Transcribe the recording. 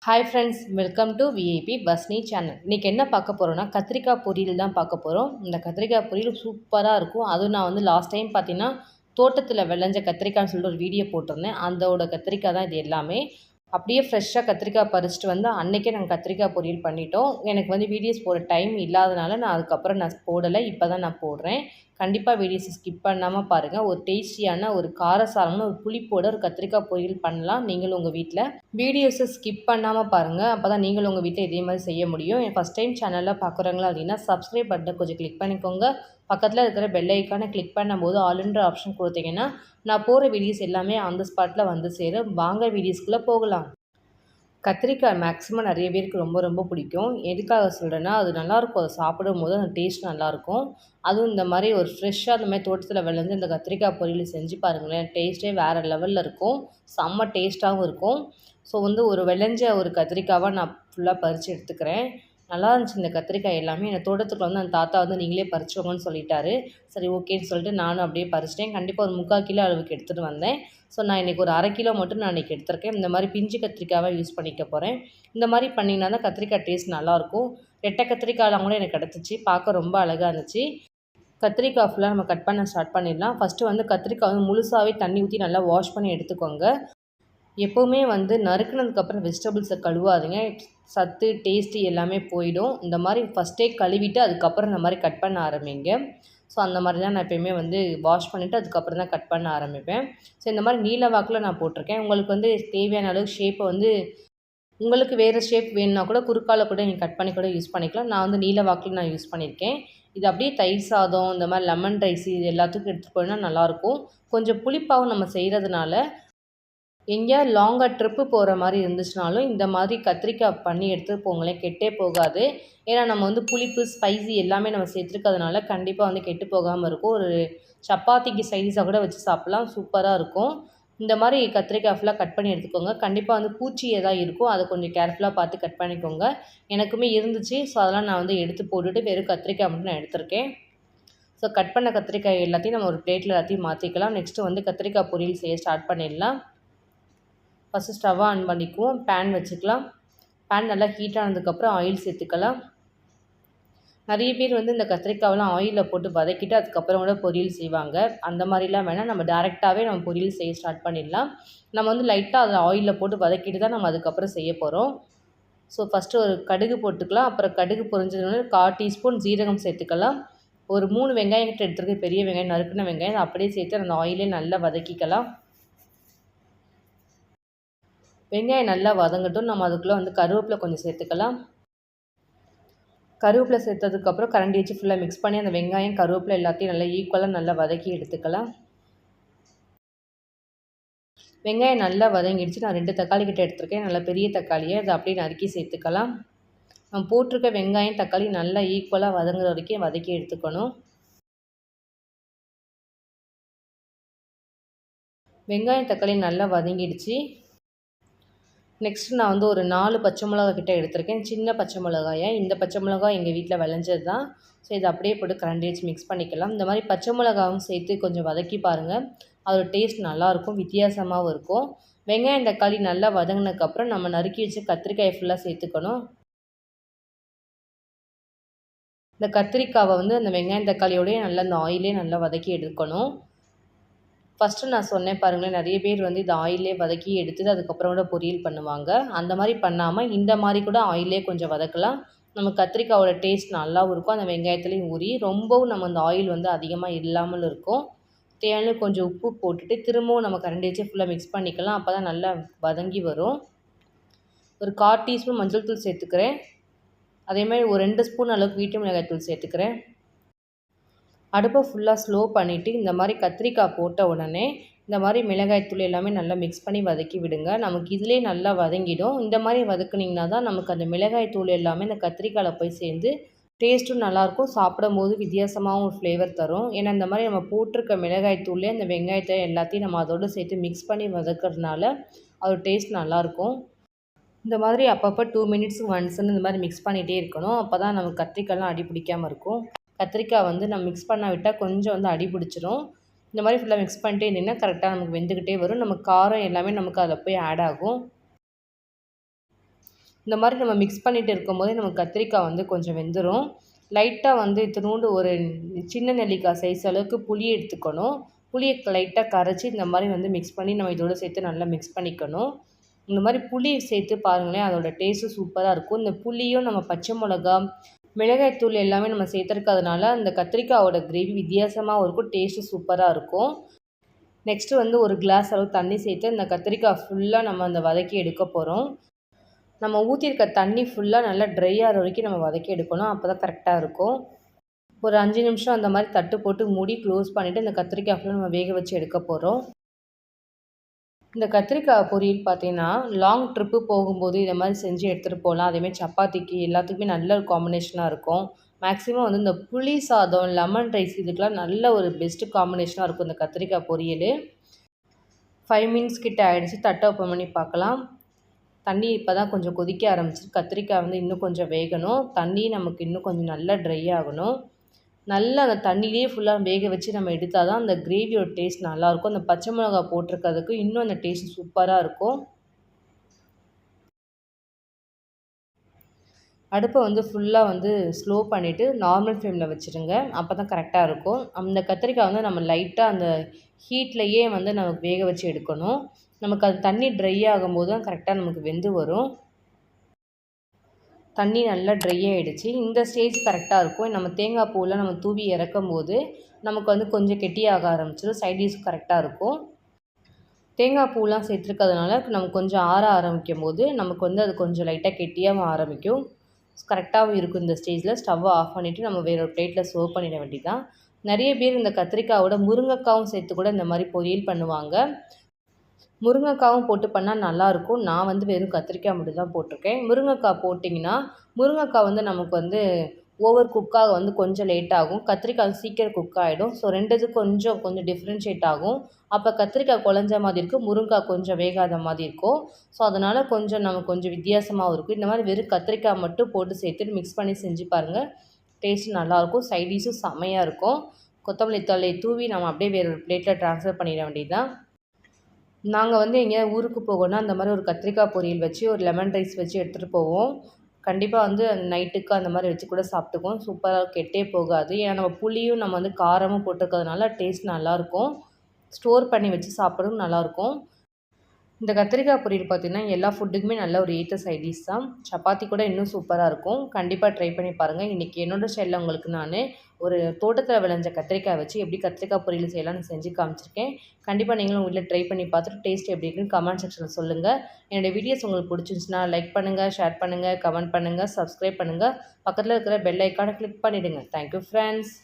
Hi friends, welcome to VIP பஸ்னி channel. இன்றைக்கி என்ன பார்க்க போகிறோன்னா கத்திரிக்காய் பொரியல் தான் பார்க்க போகிறோம். இந்த கத்திரிக்காய் பொரியல் சூப்பராக இருக்கும். அதுவும் நான் வந்து லாஸ்ட் டைம் பார்த்தீங்கன்னா தோட்டத்தில் விளைஞ்ச கத்திரிக்காய்னு சொல்லிட்டு ஒரு வீடியோ போட்டிருந்தேன். அதோட கத்திரிக்காய் தான் இது எல்லாமே. அப்படியே ஃப்ரெஷ்ஷாக கத்திரிக்காய் பறிச்சுட்டு வந்து அன்றைக்கே நாங்கள் கத்திரிக்காய் பொரியல் பண்ணிட்டோம். எனக்கு வந்து வீடியோஸ் போட டைம் இல்லாதனால நான் அதுக்கப்புறம் போடலை. இப்போ தான் நான் போடுறேன். கண்டிப்பாக வீடியோஸை ஸ்கிப் பண்ணாமல் பாருங்கள். ஒரு டேஸ்டியான ஒரு காரசாரமான ஒரு புளிப்போட ஒரு கத்திரிக்காய் பொரியல் பண்ணலாம் நீங்களும் உங்கள் வீட்டில். வீடியோஸை ஸ்கிப் பண்ணாமல் பாருங்கள். அப்போ தான் நீங்களும் உங்கள் வீட்டில் இதே மாதிரி செய்ய முடியும். என் ஃபஸ்ட் டைம் சேனலில் பார்க்குறவங்களா அப்படின்னா சப்ஸ்கிரைப் பட்டனை கொஞ்சம் கிளிக் பண்ணிக்கோங்க. பக்கத்தில் இருக்கிற பெல் ஐக்கானை கிளிக் பண்ணும்போது ஆல்ன்ற ஆப்ஷன் கொடுத்தீங்கன்னா நான் போகிற வீடியோஸ் எல்லாமே அந்த ஸ்பாட்டில் வந்து சேரும். வாங்க வீடியோஸ்குள்ளே போகலாம். கத்திரிக்காய் மேக்ஸிமம் நிறைய பேருக்கு ரொம்ப ரொம்ப பிடிக்கும். எதுக்காக சொல்கிறேன்னா அது நல்லாயிருக்கும். அதை சாப்பிடும்போது அந்த டேஸ்ட் நல்லாயிருக்கும். அதுவும் இந்த மாதிரி ஒரு ஃப்ரெஷ்ஷாக இந்த மாதிரி தோட்டத்தில் விளைஞ்சு இந்த கத்திரிக்காய் பொரியல் செஞ்சு பாருங்களேன். டேஸ்ட்டே வேறு லெவலில் இருக்கும். செம்ம டேஸ்ட்டாகவும் இருக்கும். ஸோ வந்து ஒரு விளைஞ்ச ஒரு கத்திரிக்காவாக நான் ஃபுல்லாக பறித்து எடுத்துக்கிறேன். நல்லா இருந்துச்சு இந்த கத்திரிக்காய் எல்லாமே. என் தோட்டத்துக்குள்ள வந்து அந்த தாத்தா வந்து நீங்களே பறிச்சுக்கோங்கன்னு சொல்லிட்டாரு. சரி ஓகேன்னு சொல்லிட்டு நானும் அப்படியே பறிச்சிட்டேன். கண்டிப்பாக ஒரு 3/4 கிலோ அளவுக்கு எடுத்துகிட்டு வந்தேன். ஸோ நான் இன்றைக்கி ஒரு 1/2 கிலோ மட்டும் நான் இன்றைக்கி எடுத்திருக்கேன். இந்த மாதிரி பிஞ்சு கத்திரிக்காவாக யூஸ் பண்ணிக்க போகிறேன். இந்த மாதிரி பண்ணிங்கன்னா தான் கத்திரிக்காய் டேஸ்ட் நல்லாயிருக்கும். ரெட்டை கத்திரிக்காயெலாம் கூட எனக்கு கிடச்சிச்சு. பார்க்க ரொம்ப அழகாக இருந்துச்சு. கத்திரிக்காய் ஃபுல்லாக நம்ம கட் பண்ண ஸ்டார்ட் பண்ணிடலாம். ஃபஸ்ட்டு வந்து கத்திரிக்காய் வந்து முழுசாகவே தண்ணி ஊற்றி நல்லா வாஷ் பண்ணி எடுத்துக்கோங்க. எப்போவுமே வந்து நறுக்குனதுக்கப்புறம் வெஜிடபிள்ஸை கழுவாதீங்க. சத்து டேஸ்ட்டு எல்லாமே போயிடும். இந்த மாதிரி ஃபஸ்ட்டே கழுவிட்டு அதுக்கப்புறம் இந்த மாதிரி கட் பண்ண ஆரம்பிங்க. ஸோ அந்த மாதிரி தான் நான் எப்போயுமே வந்து வாஷ் பண்ணிவிட்டு அதுக்கப்புறம் தான் கட் பண்ண ஆரம்பிப்பேன். ஸோ இந்த மாதிரி நீல வாக்கில் நான் போட்டிருக்கேன். உங்களுக்கு வந்து தேவையான அளவு ஷேப்பை வந்து உங்களுக்கு வேறு ஷேப் வேணுன்னா கூட குறுக்கால கூட நீங்கள் கட் பண்ணி கூட யூஸ் பண்ணிக்கலாம். நான் வந்து நீல வாக்கில் நான் யூஸ் பண்ணியிருக்கேன். இது அப்படியே தயிர் சாதம், இந்த மாதிரி லெமன் ரைஸ் இது எல்லாத்துக்கும் எடுத்துகிட்டு போனால் நல்லாயிருக்கும். கொஞ்சம் புளிப்பாகவும் நம்ம செய்கிறதுனால எங்கேயாவது லாங்காக ட்ரிப்பு போகிற மாதிரி இருந்துச்சுனாலும் இந்த மாதிரி கத்திரிக்காய் பண்ணி எடுத்துகிட்டு போங்களேன், கெட்டே போகாது. ஏன்னா நம்ம வந்து புளிப்பு, ஸ்பைசி எல்லாமே நம்ம சேர்த்துருக்கிறதுனால கண்டிப்பாக வந்து கெட்டு போகாமல் இருக்கும். ஒரு சப்பாத்திக்கு சைடிஷாக கூட வச்சு சாப்பிட்லாம், சூப்பராக இருக்கும். இந்த மாதிரி கத்திரிக்காய் ஃபுல்லாக கட் பண்ணி எடுத்துக்கோங்க. கண்டிப்பாக வந்து பூச்சி ஏதாவது இருக்கும், அதை கொஞ்சம் கேர்ஃபுல்லாக பார்த்து கட் பண்ணிக்கோங்க. எனக்குமே இருந்துச்சு. ஸோ அதெல்லாம் நான் வந்து எடுத்து போட்டுட்டு வெறும் கத்திரிக்காய் மட்டும் நான் எடுத்திருக்கேன். ஸோ கட் பண்ண கத்திரிக்காய் எல்லாத்தையும் நம்ம ஒரு பிளேட்டில் எல்லாத்தையும் மாற்றிக்கலாம். நெக்ஸ்ட்டு வந்து கத்திரிக்காய் பொரியல் செய்ய ஸ்டார்ட் பண்ணிடலாம். ஃபஸ்ட்டு ஸ்டவ் ஆன் பண்ணிக்குவோம். பேன் வச்சுக்கலாம். பேன் நல்லா ஹீட் ஆனதுக்கப்புறம் ஆயில் சேர்த்துக்கலாம். நிறைய பேர் வந்து இந்த கத்திரிக்காயெல்லாம் ஆயிலில் போட்டு வதக்கிட்டு அதுக்கப்புறம் கூட பொரியல் செய்வாங்க. அந்த மாதிரிலாம் வேணால் நம்ம டேரெக்டாகவே நம்ம பொரியல் செய்ய ஸ்டார்ட் பண்ணிடலாம். நம்ம வந்து லைட்டாக அதில் ஆயிலில் போட்டு வதக்கிட்டு தான் நம்ம அதுக்கப்புறம் செய்ய போகிறோம். ஸோ ஃபஸ்ட்டு ஒரு கடுகு போட்டுக்கலாம். அப்புறம் கடுகு பொரிஞ்சதுன்னு 1/4 டீஸ்பூன் ஜீரகம் சேர்த்துக்கலாம். ஒரு 3 வெங்காயம் கிட்ட எடுத்துருக்கு, பெரிய வெங்காயம், நறுக்குன வெங்காயம் அப்படியே சேர்த்து அந்த ஆயிலே நல்லா வதக்கிக்கலாம். வெங்காயம் நல்லா வதங்கட்டும். நம்ம அதுக்குள்ளே வந்து கருவேப்பிலை கொஞ்சம் சேர்த்துக்கலாம். கருவேப்பிலை சேர்த்ததுக்கப்புறம் கரண்டி வச்சு ஃபுல்லாக மிக்ஸ் பண்ணி அந்த வெங்காயம், கருவேப்பிலை எல்லாத்தையும் நல்லா ஈக்குவலாக நல்லா வதக்கி எடுத்துக்கலாம். வெங்காயம் நல்லா வதங்கிடுச்சு. நான் 2 தக்காளி கிட்ட எடுத்துருக்கேன். நல்லா பெரிய தக்காளியை அதை அப்படியே நறுக்கி சேர்த்துக்கலாம். நம்ம போட்டிருக்க வெங்காயம், தக்காளி நல்லா ஈக்குவலாக வதங்குற வரைக்கும் வதக்கி எடுத்துக்கணும். வெங்காயம், தக்காளி நல்லா வதங்கிடுச்சு. நெக்ஸ்ட்டு நான் வந்து ஒரு 4 பச்சை மிளகா கிட்ட எடுத்திருக்கேன். சின்ன பச்சை மிளகாயை. இந்த பச்சை மிளகாய் எங்கள் வீட்டில் விளைஞ்சது தான். ஸோ இதை அப்படியே போட்டு கரண்டி வச்சு மிக்ஸ் பண்ணிக்கலாம். இந்த மாதிரி பச்சை மிளகாவும் சேர்த்து கொஞ்சம் வதக்கி பாருங்கள். அதோட டேஸ்ட் நல்லாயிருக்கும், வித்தியாசமாகவும் இருக்கும். வெங்காயம், தக்காளி நல்லா வதங்கினதுக்கப்புறம் நம்ம நறுக்கி வச்சு கத்திரிக்காயை ஃபுல்லாக சேர்த்துக்கணும். இந்த கத்திரிக்காவை வந்து அந்த வெங்காயம், தக்காளியோடய நல்லா அந்த ஆயிலே நல்லா வதக்கி எடுக்கணும். ஃபஸ்ட்டு நான் சொன்னேன் பாருங்களேன், நிறைய பேர் வந்து இந்த ஆயிலே வதக்கி எடுத்துட்டு அதுக்கப்புறம் கூட பொரியல் பண்ணுவாங்க. அந்த மாதிரி பண்ணாமல் இந்த மாதிரி கூட ஆயிலே கொஞ்சம் வதக்கலாம். நம்ம கத்திரிக்காயோட டேஸ்ட் நல்லாவும் இருக்கும். அந்த வெங்காயத்துலேயும் ஊறி ரொம்பவும் நம்ம அந்த ஆயில் வந்து அதிகமாக இல்லாமல் இருக்கும். தேவையான கொஞ்சம் உப்பு போட்டுட்டு திரும்பவும் நம்ம கரண்டி வச்சு ஃபுல்லாக மிக்ஸ் பண்ணிக்கலாம். அப்போ தான் நல்லா வதங்கி வரும். ஒரு 1/4 டீஸ்பூன் மஞ்சள் தூள் சேர்த்துக்கிறேன். அதேமாதிரி ஒரு 2 ஸ்பூன் அளவுக்கு வீட்டு மிளகாய் தூள் சேர்த்துக்கிறேன். அடுப்பை ஃபுல்லாக ஸ்லோ பண்ணிவிட்டு இந்த மாதிரி கத்திரிக்காய் போட்ட உடனே இந்த மாதிரி மிளகாய்த்தூள் எல்லாமே நல்லா மிக்ஸ் பண்ணி வதக்கி விடுங்க. நமக்கு இதிலே நல்லா வதங்கிடும். இந்த மாதிரி வதக்குனிங்கன்னா தான் நமக்கு அந்த மிளகாய்த்தூள் எல்லாமே இந்த கத்திரிக்காயில் போய் சேர்ந்து டேஸ்ட்டும் நல்லாயிருக்கும். சாப்பிடும்போது வித்தியாசமாகவும் ஒரு ஃப்ளேவர் தரும். ஏன்னா இந்த மாதிரி நம்ம போட்டிருக்க மிளகாய்த்தூளே அந்த வெங்காயத்தை எல்லாத்தையும் நம்ம அதோடு சேர்த்து மிக்ஸ் பண்ணி வதக்கிறதுனால அதோட டேஸ்ட் நல்லாயிருக்கும். இந்த மாதிரி அப்பப்போ 2 மினிட்ஸ் ஒன்ஸ்ன்னு இந்த மாதிரி மிக்ஸ் பண்ணிகிட்டே இருக்கணும். அப்போ தான் நமக்கு கத்திரிக்காயெலாம் அடி பிடிக்காமல் இருக்கும். கத்திரிக்காய் வந்து நம்ம மிக்ஸ் பண்ண விட்டால் கொஞ்சம் வந்து அடி பிடிச்சிரும். இந்த மாதிரி ஃபுல்லாக மிக்ஸ் பண்ணிட்டே இருந்திங்கன்னா கரெக்டாக நமக்கு வெந்துக்கிட்டே வரும். நமக்கு காரம் எல்லாமே நமக்கு அதில் போய் ஆட் ஆகும். இந்த மாதிரி நம்ம மிக்ஸ் பண்ணிட்டு இருக்கும்போதே நம்ம கத்திரிக்காய் வந்து கொஞ்சம் வெந்துடும். லைட்டாக வந்து இத்தினூண்டு ஒரு சின்ன நெல்லிக்காய் சைஸ் அளவுக்கு புளி எடுத்துக்கணும். புளியை லைட்டாக கரைச்சி இந்த மாதிரி வந்து மிக்ஸ் பண்ணி நம்ம இதோடு சேர்த்து நல்லா மிக்ஸ் பண்ணிக்கணும். இந்த மாதிரி புளி சேர்த்து பாருங்களேன், அதோட டேஸ்ட்டு சூப்பராக இருக்கும். இந்த புளியும் நம்ம பச்சை மிளகா, மிளகாய்த்தூள் எல்லாமே நம்ம சேர்த்துருக்கிறதுனால அந்த கத்திரிக்காயோட கிரேவி வித்தியாசமாகவும் இருக்கும், டேஸ்ட்டு சூப்பராக இருக்கும். நெக்ஸ்ட்டு வந்து ஒரு கிளாஸ் அளவு தண்ணி சேர்த்து இந்த கத்திரிக்காய் ஃபுல்லாக நம்ம அந்த வதக்கி எடுக்க போகிறோம். நம்ம ஊற்றிருக்க தண்ணி ஃபுல்லாக நல்லா ட்ரை ஆகிற வரைக்கும் நம்ம வதக்கி எடுக்கணும். அப்போ தான் கரெக்டாக இருக்கும். ஒரு 5 நிமிஷம் அந்த மாதிரி தட்டு போட்டு மூடி க்ளோஸ் பண்ணிவிட்டு இந்த கத்திரிக்காய் ஃபுல்லாக நம்ம வேக வச்சு எடுக்க போகிறோம். இந்த கத்திரிக்காய் பொரியல் பார்த்தீங்கன்னா, லாங் ட்ரிப்பு போகும்போது இதை மாதிரி செஞ்சு எடுத்துகிட்டு போகலாம். அதேமாதிரி சப்பாத்திக்கு எல்லாத்துக்குமே நல்ல ஒரு காம்பினேஷனாக இருக்கும். மேக்ஸிமம் வந்து இந்த புளி சாதம், லெமன் ரைஸ் இதுக்கெலாம் நல்ல ஒரு பெஸ்ட்டு காம்பினேஷனாக இருக்கும் இந்த கத்திரிக்காய் பொரியல். 5 மினிட்ஸ் கிட்ட ஆகிடுச்சு. தட்டை ஓப்பன் பண்ணி பார்க்கலாம். தண்ணி இப்போ தான் கொஞ்சம் கொதிக்க ஆரம்பிச்சிருக்கு. கத்திரிக்காய் வந்து இன்னும் கொஞ்சம் வேகணும். தண்ணி நமக்கு இன்னும் கொஞ்சம் நல்லா ட்ரை ஆகணும். நல்லா அந்த தண்ணியிலேயே ஃபுல்லாக வேக வச்சு நம்ம எடுத்தால் தான் அந்த கிரேவியோட டேஸ்ட் நல்லாயிருக்கும். அந்த பச்சை மிளகா போட்டிருக்கிறதுக்கு இன்னும் அந்த டேஸ்ட் சூப்பராக இருக்கும். அடுப்பை வந்து ஃபுல்லாக வந்து ஸ்லோ பண்ணிவிட்டு நார்மல் ஃப்ளேமில் வச்சுருங்க. அப்போ தான் கரெக்டாக இருக்கும். அந்த கத்திரிக்காய் வந்து நம்ம லைட்டாக அந்த ஹீட்லேயே வந்து நமக்கு வேக வச்சு எடுக்கணும். நமக்கு அது தண்ணி ட்ரை ஆகும்போது தான் கரெக்டாக நமக்கு வெந்து வரும். தண்ணி நல்லா ட்ரை ஆகிடுச்சு. இந்த ஸ்டேஜ் கரெக்டாக இருக்கும். நம்ம தேங்காய் பூவெலாம் நம்ம தூவி இறக்கும்போது நமக்கு வந்து கொஞ்சம் கெட்டியாக ஆரம்பிச்சிடும். சைட் டிஷ் கரெக்டாக இருக்கும். தேங்காய் பூவெலாம் சேர்த்துருக்கிறதுனால நமக்கு கொஞ்சம் ஆற ஆரம்பிக்கும் போது நமக்கு வந்து அது கொஞ்சம் லைட்டாக கெட்டியாக ஆரம்பிக்கும். கரெக்டாகவும் இருக்கும். இந்த ஸ்டேஜில் ஸ்டவ்வை ஆஃப் பண்ணிவிட்டு நம்ம வேறு ஒரு பிளேட்டில் சர்வ் பண்ணிட வேண்டியதான். நிறைய பேர் இந்த கத்திரிக்காயோட முருங்கைக்காவும் சேர்த்து கூட இந்த மாதிரி பொரியல் பண்ணுவாங்க. முருங்கைக்காவும் போட்டு பண்ணால் நல்லாயிருக்கும். நான் வந்து வெறும் கத்திரிக்காய் மட்டும் தான் போட்டிருக்கேன். முருங்கைக்காய் போட்டிங்கன்னா, முருங்கைக்காய் வந்து நமக்கு வந்து ஓவர் குக்காக வந்து கொஞ்சம் லேட் ஆகும். கத்திரிக்காய் சீக்கிரம் குக் ஆகிடும். ஸோ 2 இது கொஞ்சம் கொஞ்சம் டிஃப்ரென்ஷியேட் ஆகும். அப்போ கத்திரிக்காய் குழஞ்ச மாதிரி இருக்கும், முருங்கைக்காய் கொஞ்சம் வேகாத மாதிரி இருக்கும். ஸோ அதனால் கொஞ்சம் நமக்கு கொஞ்சம் வித்தியாசமாகவும் இருக்கும். இந்த மாதிரி வெறும் கத்திரிக்காய் மட்டும் போட்டு சேர்த்துட்டு மிக்ஸ் பண்ணி செஞ்சு பாருங்கள். டேஸ்ட்டு நல்லாயிருக்கும். சைட் டிஷ்ஷும் செம்மையாக இருக்கும். கொத்தமல்லி தழையை தூவி நம்ம அப்படியே வேறு ஒரு பிளேட்டில் ட்ரான்ஸ்ஃபர் பண்ணிட வேண்டியது தான். நாங்கள் வந்து எங்கேயாவது ஊருக்கு போகணும்னா அந்த மாதிரி ஒரு கத்திரிக்காய் பொரியல் வச்சு ஒரு லெமன் ரைஸ் வச்சு எடுத்துகிட்டு போவோம். கண்டிப்பாக வந்து நைட்டுக்கு அந்த மாதிரி வச்சு கூட சாப்பிட்டுக்குவோம். சூப்பராக கெட்டே போகாது. ஏன்னா நம்ம புளியும் நம்ம வந்து காரமும் போட்டிருக்கிறதுனால டேஸ்ட் நல்லாயிருக்கும். ஸ்டோர் பண்ணி வச்சு சாப்பிடவும் நல்லாயிருக்கும். இந்த கத்திரிக்காய் பொரியல் பார்த்திங்கன்னா எல்லா ஃபுட்டுக்குமே நல்ல ஒரு ஏற்ற சைட் டிஷ் தான். சப்பாத்தி கூட இன்னும் சூப்பராக இருக்கும். கண்டிப்பாக ட்ரை பண்ணி பாருங்கள். இன்றைக்கி என்னோடய ஸ்டைலில் உங்களுக்கு நான் ஒரு தோட்டத்தில் விளைஞ்ச கத்திரிக்காய் வச்சு எப்படி கத்திரிக்காய் பொரியல் செய்யலாம்னு செஞ்சு காமிச்சிருக்கேன். கண்டிப்பாக நீங்களும் உங்கள் வீட்டில் ட்ரை பண்ணி பார்த்துட்டு டேஸ்ட் எப்படி இருக்குன்னு கமெண்ட் செக்ஷனில் சொல்லுங்கள். என்னோடய வீடியோஸ் உங்களுக்கு பிடிச்சிருந்துச்சுன்னா லைக் பண்ணுங்கள், ஷேர் பண்ணுங்கள், கமெண்ட் பண்ணுங்கள், சப்ஸ்கிரைப் பண்ணுங்கள். பக்கத்தில் இருக்கிற பெல் ஐக்கானை கிளிக் பண்ணிவிடுங்க. Thank you friends.